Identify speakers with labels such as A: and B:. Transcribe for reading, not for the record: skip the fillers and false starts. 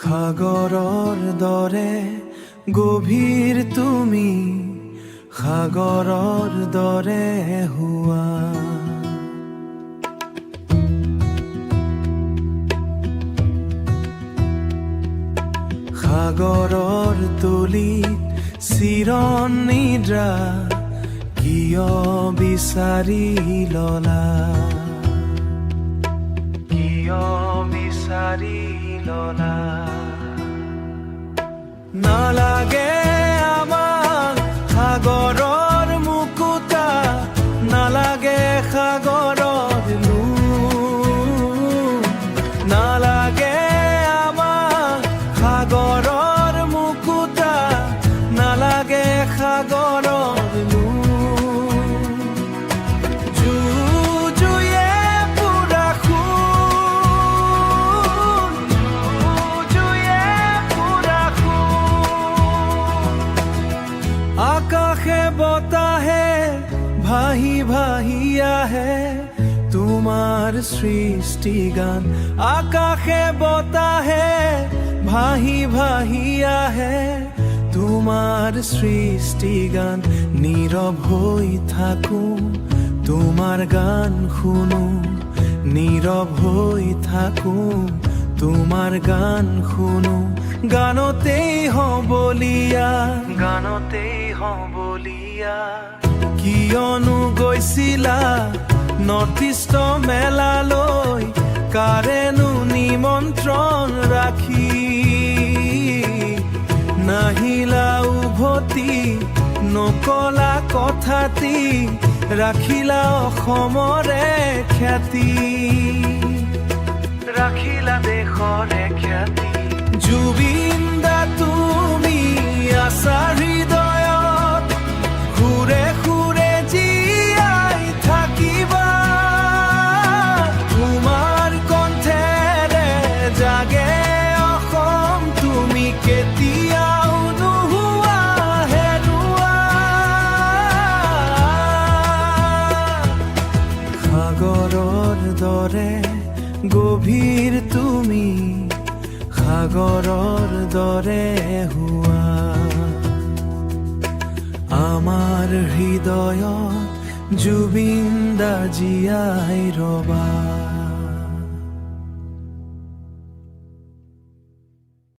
A: সাগৰৰ দৰে গভীৰ তুমি, সাগৰৰ দৰে হোৱা। সাগৰৰ তলিত চিৰনিদ্ৰা কিয় বিচাৰি ললা, কিয় বিচাৰি ললা। নালাগে আমাক সাগৰৰ মুকুতা, নালাগে সাগৰৰ লোভ, নালাগে আমাক সাগৰৰ মুকুতা, নালাগে সাগৰৰ লোভ। আকাশে বতাহে ভাহি ভাহি আহে তোমাৰ সৃষ্টি গান, আকাশে বতাহে ভাহি ভাহি আহে তোমাৰ সৃষ্টি গান। নীৰৱ হৈ থাকো তোমাৰ গান শুনো, নীৰৱ হৈ থাকো তোমাৰ গান শুনো। গানতেই হবলীয়া, গানতেই হবলীয়া। কিয়নো গৈছিলা নৰ্থ ইষ্ট মেলালৈ, কাৰেনো নিমন্ত্ৰণ ৰাখি নাহিলা উভতি, নকলা কথাটি ৰাখিলা অসমৰে খ্যাতি, ৰাখিলা দেশৰে খ্যাতি। জুবিন দা তুমি আছা হৃদয়ত, সুৰে সুৰে জীয়াই থাকিবা। তোমাৰ কণ্ঠেৰে জাগে অসম, তুমি কেতিয়াও নোহোৱা হেৰুৱা। সাগৰৰ দৰে গভীৰ তুমি, সাগৰৰ দৰে হোৱা। আমাৰ হৃদয়ত জুবিন দা জীয়াই ৰবা।